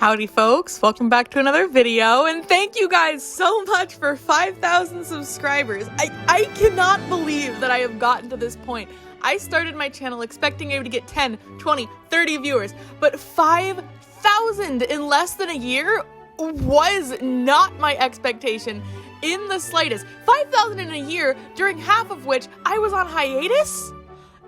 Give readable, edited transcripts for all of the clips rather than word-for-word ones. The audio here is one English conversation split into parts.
Howdy folks, welcome back to another video, and thank you guys so much for 5,000 subscribers. I cannot believe that I have gotten to this point. I started my channel expecting maybe to get 10, 20, 30 viewers, but 5,000 in less than a year was not my expectation in the slightest. 5,000 in a year, during half of which I was on hiatus?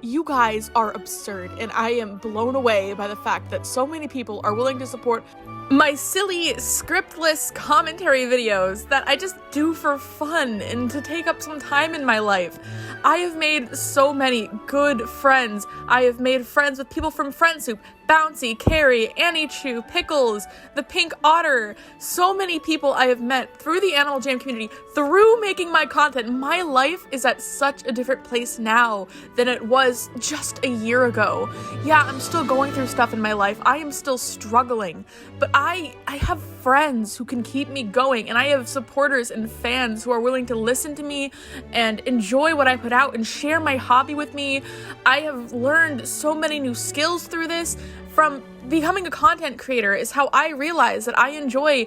You guys are absurd, and I am blown away by the fact that so many people are willing to support my silly, scriptless commentary videos that I just do for fun and to take up some time in my life. I have made so many good friends. I have made friends with people from Friend Soup, Bouncy, Carrie, Annie Chu, Pickles, the Pink Otter. So many people I have met through the Animal Jam community, through making my content. My life is at such a different place now than it was just a year ago. Yeah, I'm still going through stuff in my life. I am still struggling, but I have friends who can keep me going, and I have supporters and fans who are willing to listen to me and enjoy what I put out and share my hobby with me. I have learned so many new skills through this. From becoming a content creator is how I realized that I enjoy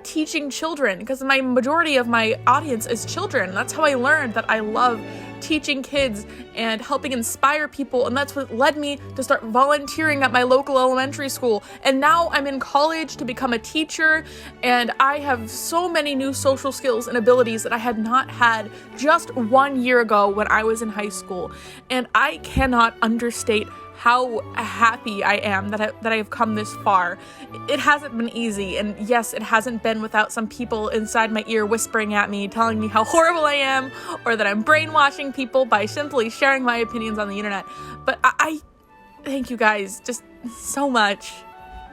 teaching children, because my majority of my audience is children. That's how I learned that I love teaching kids and helping inspire people, and that's what led me to start volunteering at my local elementary school. And now I'm in college to become a teacher, and I have so many new social skills and abilities that I had not had just 1 year ago when I was in high school. And I cannot understate how happy I am that I have come this far. It hasn't been easy, and yes, it hasn't been without some people inside my ear whispering at me, telling me how horrible I am, or that I'm brainwashing people by simply sharing my opinions on the internet. But I thank you guys just so much.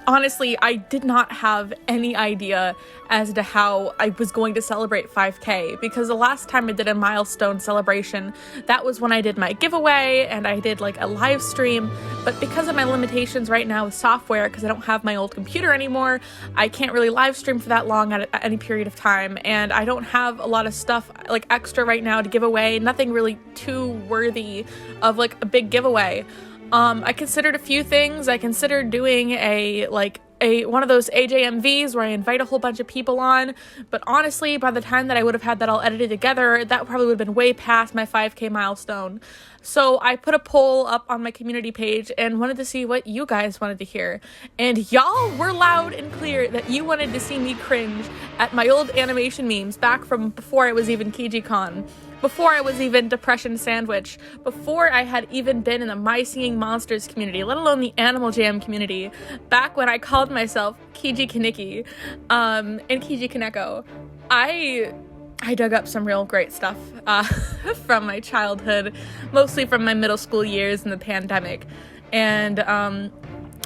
Honestly, I did not have any idea as to how I was going to celebrate 5K, because the last time I did a milestone celebration, that was when I did my giveaway and I did a live stream. But because of my limitations right now with software, because I don't have my old computer anymore, I can't really live stream for that long at any period of time, and I don't have a lot of stuff extra right now to give away, nothing really too worthy of a big giveaway. I considered a few things. I considered doing one of those AJMVs where I invite a whole bunch of people on, but honestly, by the time that I would have had that all edited together, that probably would have been way past my 5K milestone. So I put a poll up on my community page and wanted to see what you guys wanted to hear. And y'all were loud and clear that you wanted to see me cringe at my old animation memes back from before I was even KijiCon. Before I was even Depression Sandwich, before I had even been in the My Singing Monsters community, let alone the Animal Jam community, back when I called myself Kiji Kaneki, and Kiji Kaneko. I dug up some real great stuff from my childhood, mostly from my middle school years in the pandemic, and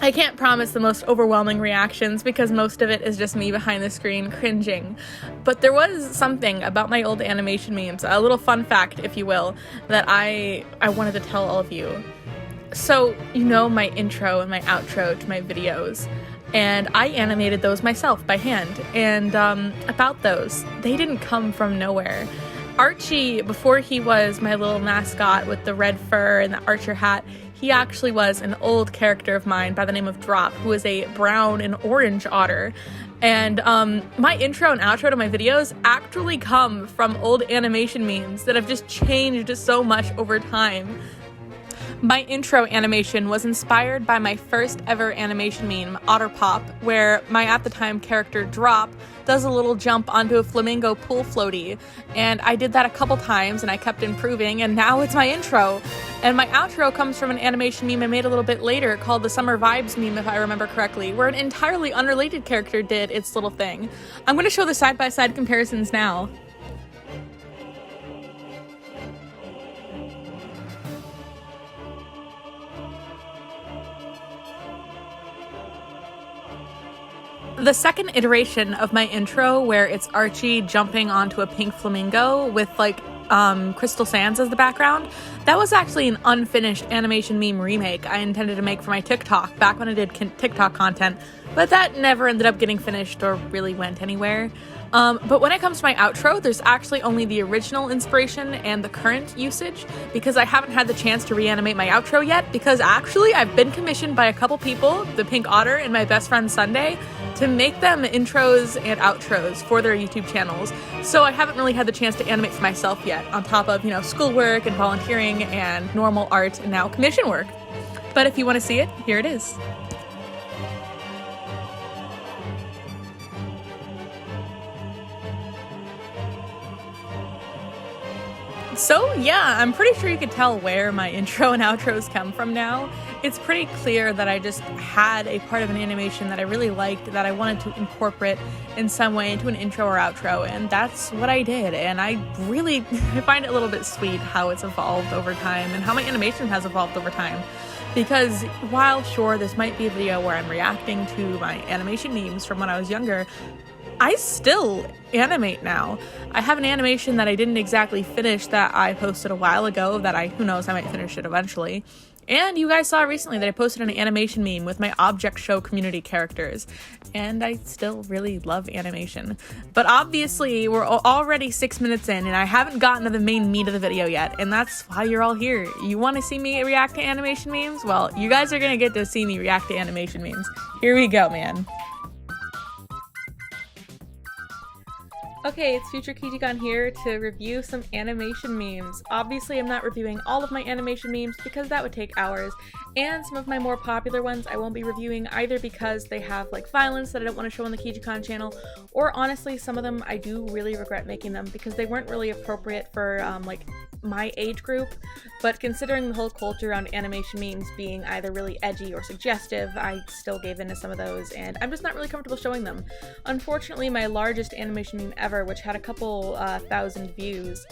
I can't promise the most overwhelming reactions because most of it is just me behind the screen cringing. But there was something about my old animation memes, a little fun fact, if you will, that I wanted to tell all of you. So, you know my intro and my outro to my videos, and I animated those myself by hand. And about those, they didn't come from nowhere. Archie, before he was my little mascot with the red fur and the archer hat, he actually was an old character of mine by the name of Drop, who is a brown and orange otter. And my intro and outro to my videos actually come from old animation memes that have just changed so much over time. My intro animation was inspired by my first ever animation meme, Otter Pop, where my at the time character Drop does a little jump onto a flamingo pool floaty. And I did that a couple times and I kept improving, and now it's my intro. And my outro comes from an animation meme I made a little bit later called the Summer Vibes meme, if I remember correctly, where an entirely unrelated character did its little thing. I'm going to show the side-by-side comparisons now. The second iteration of my intro, where it's Archie jumping onto a pink flamingo with crystal sands as the background, that was actually an unfinished animation meme remake I intended to make for my TikTok back when I did TikTok content, but that never ended up getting finished or really went anywhere. But when it comes to my outro, there's actually only the original inspiration and the current usage, because I haven't had the chance to reanimate my outro yet, because actually I've been commissioned by a couple people, the Pink Otter and my best friend Sunday, to make them intros and outros for their YouTube channels. So I haven't really had the chance to animate for myself yet, on top of, you know, schoolwork and volunteering and normal art and now commission work. But if you want to see it, here it is. So yeah, I'm pretty sure you could tell where my intro and outros come from now. It's pretty clear that I just had a part of an animation that I really liked that I wanted to incorporate in some way into an intro or outro, and that's what I did. And I find it a little bit sweet how it's evolved over time and how my animation has evolved over time. Because while sure, this might be a video where I'm reacting to my animation memes from when I was younger, I still animate now. I have an animation that I didn't exactly finish that I posted a while ago that who knows, I might finish it eventually. And you guys saw recently that I posted an animation meme with my object show community characters. And I still really love animation. But obviously, we're already 6 minutes in and I haven't gotten to the main meat of the video yet. And that's why you're all here. You want to see me react to animation memes? Well, you guys are going to get to see me react to animation memes. Here we go, man. Okay, it's Future Kijikan here to review some animation memes. Obviously, I'm not reviewing all of my animation memes because that would take hours, and some of my more popular ones I won't be reviewing either because they have like violence that I don't want to show on the Kijikan channel, or honestly, some of them I do really regret making them because they weren't really appropriate for like my age group. But considering the whole culture around animation memes being either really edgy or suggestive, I still gave in to some of those, and I'm just not really comfortable showing them. Unfortunately, my largest animation meme ever, which had a couple thousand views,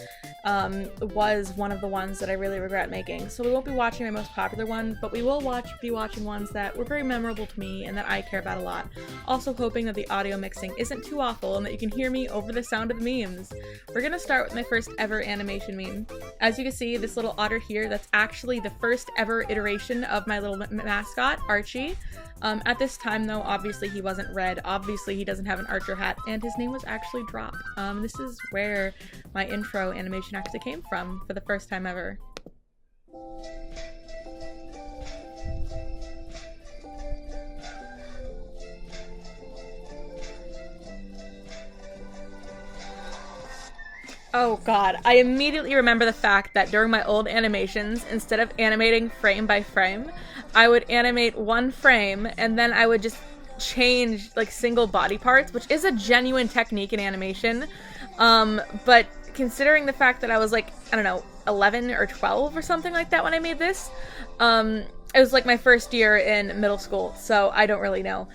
was one of the ones that I really regret making. So we won't be watching my most popular one, but we will be watching ones that were very memorable to me and that I care about a lot. Also hoping that the audio mixing isn't too awful and that you can hear me over the sound of the memes. We're gonna start with my first ever animation meme. As you can see, this little otter here, that's actually the first ever iteration of my little mascot, Archie. At this time though, obviously he wasn't red, obviously he doesn't have an archer hat, and his name was actually Drop. This is where my intro animation actually came from for the first time ever. Oh god, I immediately remember the fact that during my old animations, instead of animating frame by frame, I would animate one frame and then I would just change like single body parts, which is a genuine technique in animation. But considering the fact that I was like, I don't know, 11 or 12 or something like that when I made this, it was like my first year in middle school, so I don't really know.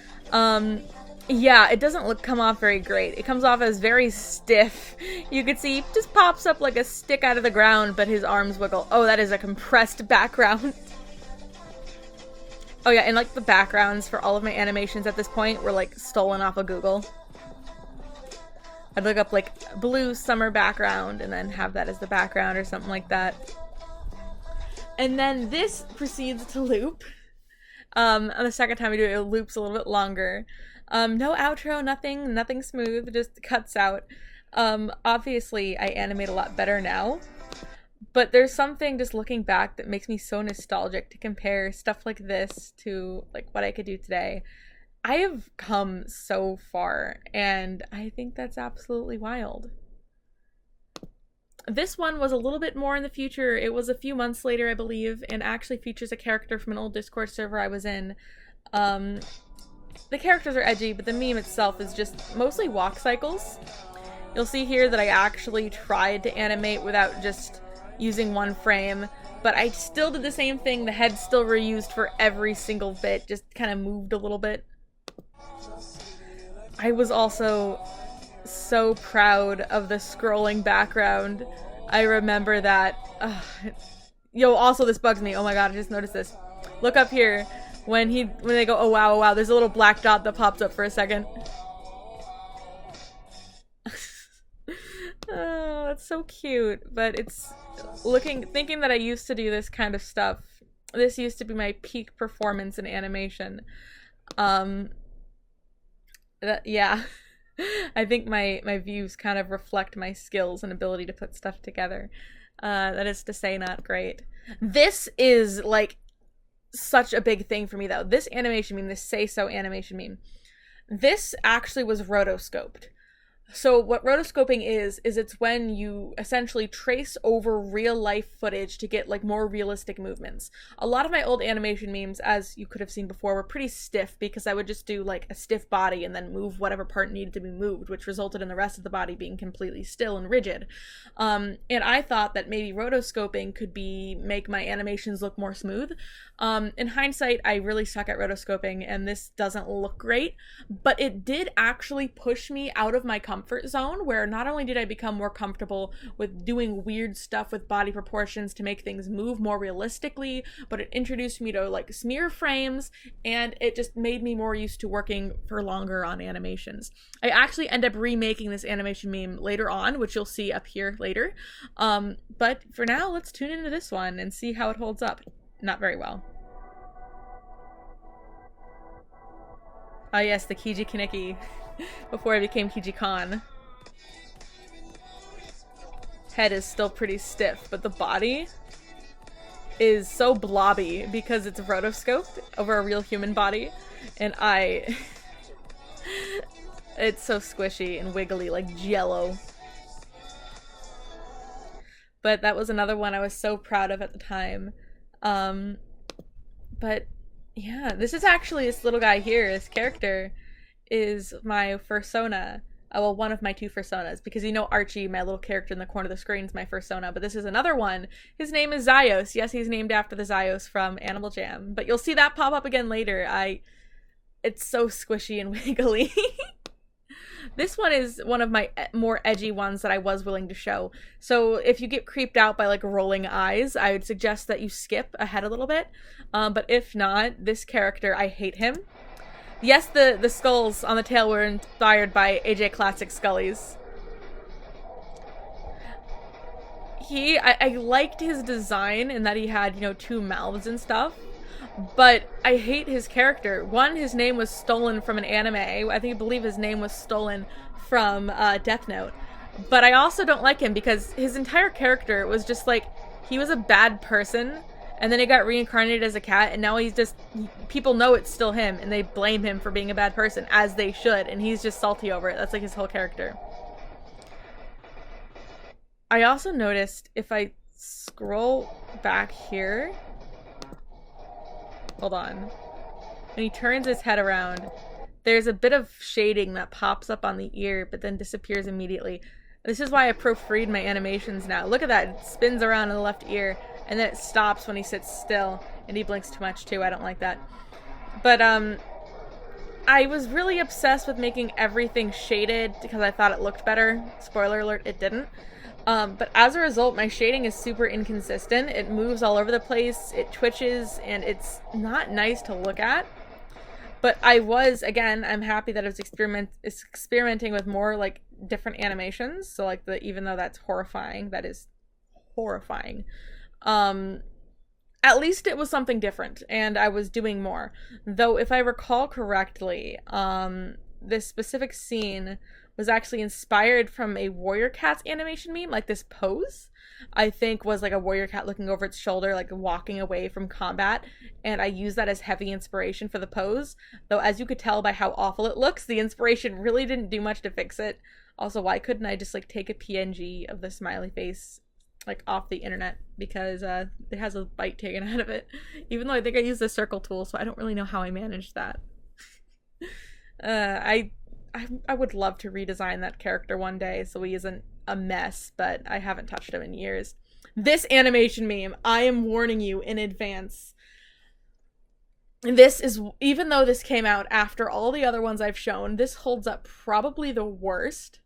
Yeah, it doesn't come off very great. It comes off as very stiff. You could see he just pops up like a stick out of the ground, but his arms wiggle. Oh, that is a compressed background. Oh yeah, and like the backgrounds for all of my animations at this point were like stolen off of Google. I'd look up like blue summer background and then have that as the background or something like that. And then this proceeds to loop. On the second time I do it, it loops a little bit longer. No outro, nothing smooth, just cuts out. Obviously I animate a lot better now, but there's something just looking back that makes me so nostalgic to compare stuff like this to like what I could do today. I have come so far, and I think that's absolutely wild. This one was a little bit more in the future. It was a few months later, I believe, and actually features a character from an old Discord server I was in. The characters are edgy, but the meme itself is just mostly walk cycles. You'll see here that I actually tried to animate without just using one frame, but I still did the same thing. The head's still reused for every single bit, just kind of moved a little bit. I was also so proud of the scrolling background. I remember that. Yo, also this bugs me. Oh my god, I just noticed this. Look up here. When they go, oh wow, oh wow, there's a little black dot that pops up for a second. Oh, that's so cute. But it's thinking that I used to do this kind of stuff. This used to be my peak performance in animation. Yeah. I think my views kind of reflect my skills and ability to put stuff together. That is to say, not great. This is like such a big thing for me though. This animation meme, this say so animation meme. This actually was rotoscoped. So what rotoscoping is it's when you essentially trace over real life footage to get like more realistic movements. A lot of my old animation memes, as you could have seen before, were pretty stiff because I would just do like a stiff body and then move whatever part needed to be moved, which resulted in the rest of the body being completely still and rigid. And I thought that maybe rotoscoping could make my animations look more smooth. In hindsight, I really suck at rotoscoping and this doesn't look great, but it did actually push me out of my comfort zone, where not only did I become more comfortable with doing weird stuff with body proportions to make things move more realistically, but it introduced me to like smear frames, and it just made me more used to working for longer on animations. I actually end up remaking this animation meme later on, which you'll see up here later. But for now, let's tune into this one and see how it holds up. Not very well. Oh yes, the Kiji Kaneki. Before I became Kiji Khan. Head is still pretty stiff, but the body is so blobby because it's rotoscoped over a real human body, and it's so squishy and wiggly like jello. But that was another one I was so proud of at the time. But yeah, this is actually this little guy here, this character is my fursona. Well, one of my two fursonas, because you know Archie, my little character in the corner of the screen, is my fursona, but this is another one. His name is Zyos. Yes, he's named after the Zyos from Animal Jam, but you'll see that pop up again later. It's so squishy and wiggly. This one is one of my more edgy ones that I was willing to show. So if you get creeped out by like rolling eyes, I would suggest that you skip ahead a little bit. But if not, this character, I hate him. Yes, the skulls on the tail were inspired by AJ Classic Scullies. I liked his design in that he had, you know, two mouths and stuff. But I hate his character. One, his name was stolen from an anime. I believe his name was stolen from Death Note. But I also don't like him because his entire character was just like, he was a bad person, and then he got reincarnated as a cat, and now people know it's still him, and they blame him for being a bad person, as they should, and he's just salty over it. That's like his whole character. I also noticed if I scroll back here, hold on, when he turns his head around, there's a bit of shading that pops up on the ear but then disappears immediately. This is why I proofread my animations now. Look at that, it spins around in the left ear and then it stops when he sits still, and he blinks too much too. I don't like that. But I was really obsessed with making everything shaded because I thought it looked better. Spoiler alert, it didn't. But as a result, my shading is super inconsistent. It moves all over the place, it twitches, and it's not nice to look at. But I'm happy that I was experimenting with more like different animations. So like even though that's horrifying, that is horrifying. At least it was something different, and I was doing more. Though if I recall correctly, this specific scene was actually inspired from a Warrior Cats animation meme. Like this pose, I think, was like a warrior cat looking over its shoulder, like walking away from combat, and I used that as heavy inspiration for the pose. Though as you could tell by how awful it looks, the inspiration really didn't do much to fix it. Also, why couldn't I just like take a PNG of the smiley face like off the internet, because it has a bite taken out of it, even though I think I used the circle tool, so I don't really know how I managed that. I would love to redesign that character one day so he isn't a mess, but I haven't touched him in years. This animation meme, I am warning you in advance. This is, even though this came out after all the other ones I've shown, this holds up probably the worst.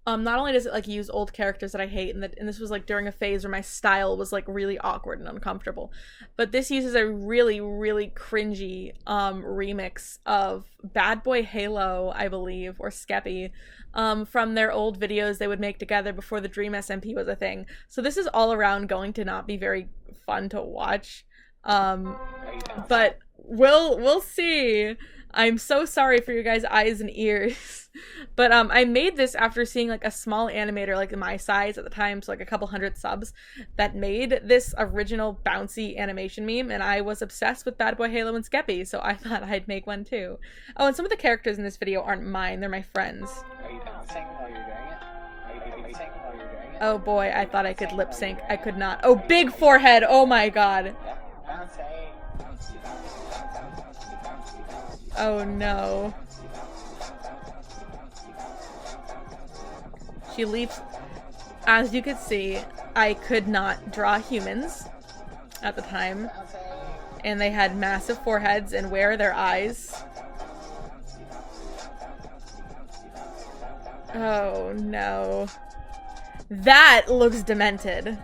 Not only does it like use old characters that I hate, and this was like during a phase where my style was like really awkward and uncomfortable, but this uses a really, really cringy remix of Bad Boy Halo, I believe, or Skeppy, from their old videos they would make together before the Dream SMP was a thing. So this is all around going to not be very fun to watch, but we'll see. I'm so sorry for your guys' eyes and ears. But I made this after seeing like a small animator like my size at the time, so like a couple hundred subs, that made this original bouncy animation meme, and I was obsessed with Bad Boy Halo and Skeppy, so I thought I'd make one too. Oh, and some of the characters in this video aren't mine, they're my friends. Are you dancing while you're doing it? Are you dancing while you're doing it? Oh boy, I thought I could lip sync. I could not. Oh, big forehead! Oh my god. Oh no. She leaps. As you could see, I could not draw humans at the time. And they had massive foreheads, and where are their eyes? Oh no. That looks demented.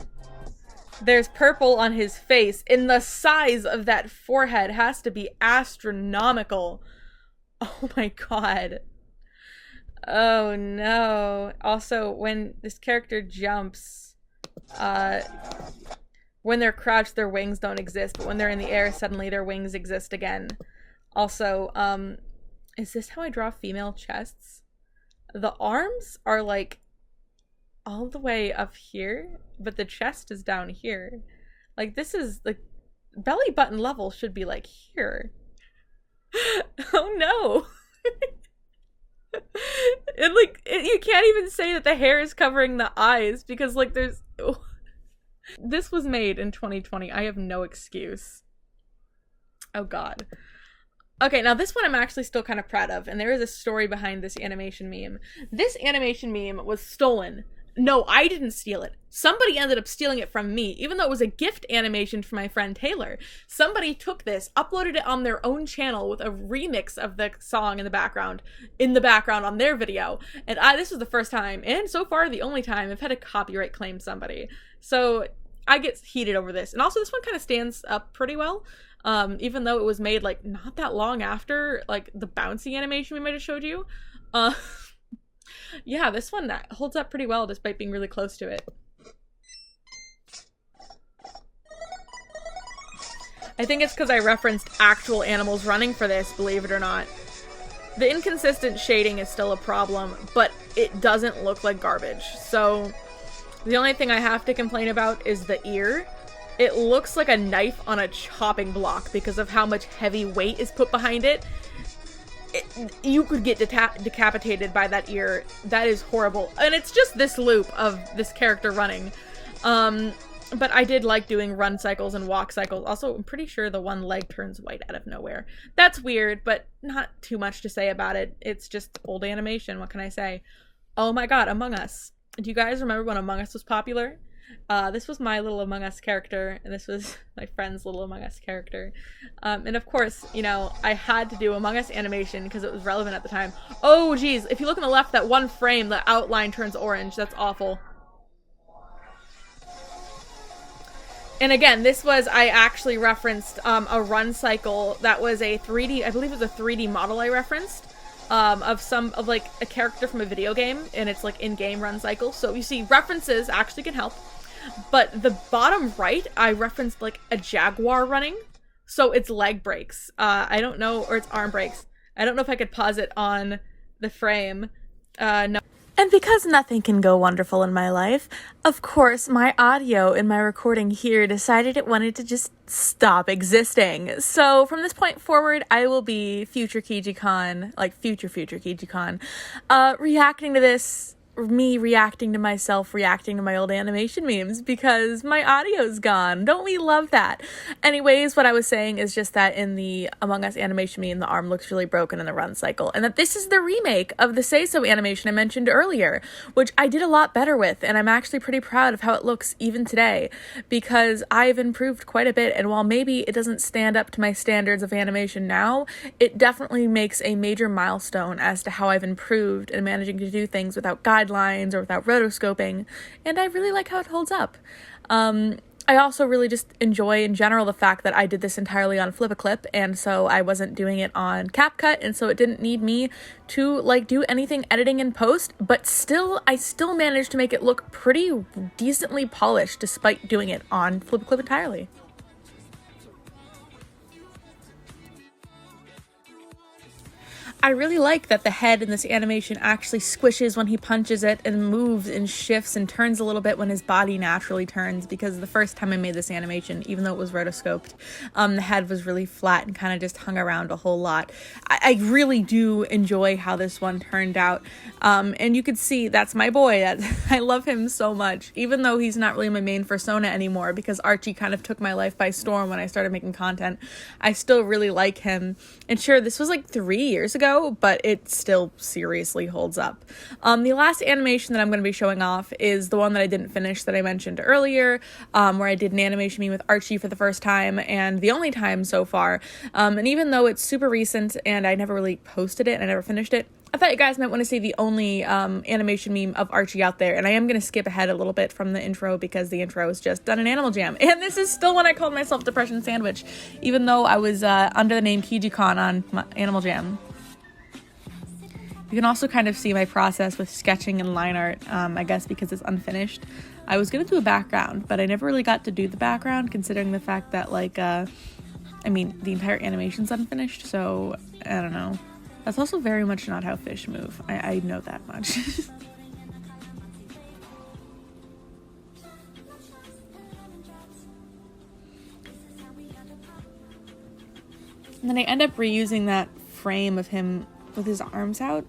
There's purple on his face, and the size of that forehead has to be astronomical. Oh my god. Oh no. Also, when this character jumps, when they're crouched, their wings don't exist, but when they're in the air, suddenly their wings exist again. Also, is this how I draw female chests? The arms are like all the way up here, but the chest is down here. Like, this is like belly button level should be like here. Oh no. And like you can't even say that the hair is covering the eyes because like there's this was made in 2020. I have no excuse. Oh god. Okay, now this one I'm actually still kind of proud of, and there is a story behind this animation meme. This animation meme was stolen. No, I didn't steal it. Somebody ended up stealing it from me, even though it was a gift animation from my friend Taylor. Somebody took this, uploaded it on their own channel with a remix of the song in the background on their video. And this was the first time, and so far the only time, I've had to copyright claim somebody. So I get heated over this. And also this one kind of stands up pretty well. Even though it was made like not that long after like the bouncy animation we might have showed you. Yeah, this one holds up pretty well despite being really close to it. I think it's because I referenced actual animals running for this, believe it or not. The inconsistent shading is still a problem, but it doesn't look like garbage. So the only thing I have to complain about is the ear. It looks like a knife on a chopping block because of how much heavy weight is put behind it. You could get decapitated by that ear. That is horrible. And it's just this loop of this character running. But I did like doing run cycles and walk cycles. Also, I'm pretty sure the one leg turns white out of nowhere. That's weird, but not too much to say about it. It's just old animation. What can I say? Oh my god, Among Us. Do you guys remember when Among Us was popular? This was my little Among Us character, and this was my friend's little Among Us character. And of course, you know, I had to do Among Us animation because it was relevant at the time. Oh, geez. If you look on the left, that one frame, the outline turns orange. That's awful. And again, this was, I actually referenced a run cycle that was a 3D, I believe it was a 3D model I referenced. Of like a character from a video game, and it's like in-game run cycle. So you see, references actually can help. But the bottom right, I referenced like a jaguar running. So its leg breaks. I don't know, or its arm breaks. I don't know if I could pause it on the frame. No. And because nothing can go wonderful in my life, of course, my audio in my recording here decided it wanted to just stop existing. So from this point forward, I will be future KijiCon, like future KijiCon, reacting to this, me reacting to myself, reacting to my old animation memes, because my audio's gone. Don't we love that? Anyways, what I was saying is just that in the Among Us animation meme, the arm looks really broken in the run cycle, and that this is the remake of the Say So animation I mentioned earlier, which I did a lot better with, and I'm actually pretty proud of how it looks even today, because I've improved quite a bit, and while maybe it doesn't stand up to my standards of animation now, it definitely makes a major milestone as to how I've improved in managing to do things without guidelines or without rotoscoping, and I really like how it holds up. I also really just enjoy in general the fact that I did this entirely on Flip-a-Clip, and so I wasn't doing it on CapCut, and so it didn't need me to like do anything editing in post, but still, I still managed to make it look pretty decently polished despite doing it on Flip-a-Clip entirely. I really like that the head in this animation actually squishes when he punches it and moves and shifts and turns a little bit when his body naturally turns, because the first time I made this animation, even though it was rotoscoped, the head was really flat and kind of just hung around a whole lot. I really do enjoy how this one turned out. And you could see that's my boy. I love him so much, even though he's not really my main persona anymore because Archie kind of took my life by storm when I started making content. I still really like him. And sure, this was like 3 years ago, but it still seriously holds up. The last animation that I'm going to be showing off is the one that I didn't finish that I mentioned earlier, where I did an animation meme with Archie for the first time and the only time so far. And even though it's super recent and I never really posted it and I never finished it, I thought you guys might want to see the only animation meme of Archie out there, and I am going to skip ahead a little bit from the intro because the intro is just done in Animal Jam, and this is still when I called myself Depression Sandwich, even though I was under the name KijiCon on Animal Jam. You can also kind of see my process with sketching and line art, I guess because it's unfinished. I was going to do a background, but I never really got to do the background considering the fact that, like, I mean, the entire animation's unfinished, so I don't know. That's also very much not how fish move. I know that much. And then I end up reusing that frame of him with his arms out.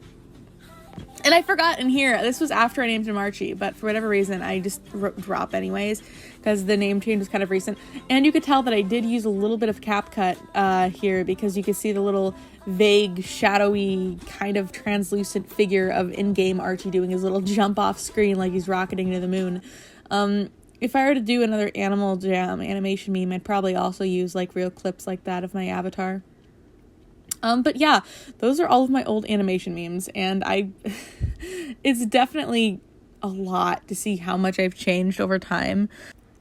And I forgot in here, this was after I named him Archie, but for whatever reason, I just wrote drop anyways, because the name change was kind of recent. And you could tell that I did use a little bit of CapCut here, because you could see the little vague, shadowy, kind of translucent figure of in-game Archie doing his little jump off screen like he's rocketing to the moon. If I were to do another Animal Jam animation meme, I'd probably also use like real clips like that of my avatar. But yeah, those are all of my old animation memes, and it's definitely a lot to see how much I've changed over time.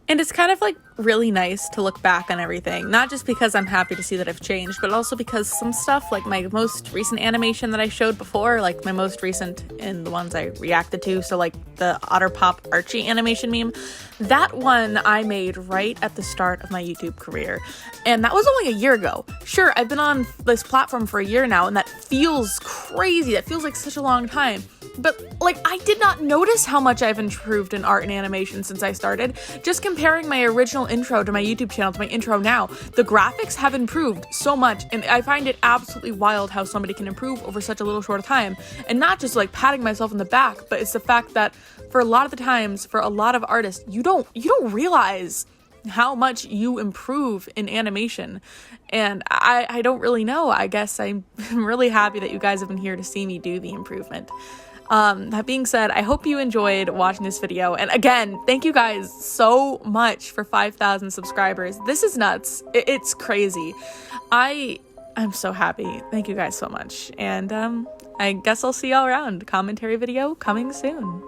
And it's kind of like really nice to look back on everything, not just because I'm happy to see that I've changed, but also because some stuff, like my most recent animation that I showed before, like my most recent in the ones I reacted to, so like the Otter Pop Archie animation meme, that one I made right at the start of my YouTube career. And that was only a year ago. Sure, I've been on this platform for a year now, and that feels crazy. That feels like such a long time. But, like, I did not notice how much I've improved in art and animation since I started. Just comparing my original intro to my YouTube channel to my intro now, the graphics have improved so much, and I find it absolutely wild how somebody can improve over such a little short time. And not just, like, patting myself in the back, but it's the fact that for a lot of the times, for a lot of artists, you don't realize how much you improve in animation. And I don't really know. I guess I'm really happy that you guys have been here to see me do the improvement. That being said, I hope you enjoyed watching this video. And again, thank you guys so much for 5,000 subscribers. This is nuts. It's crazy. I'm so happy. Thank you guys so much. And I guess I'll see y'all around. Commentary video coming soon.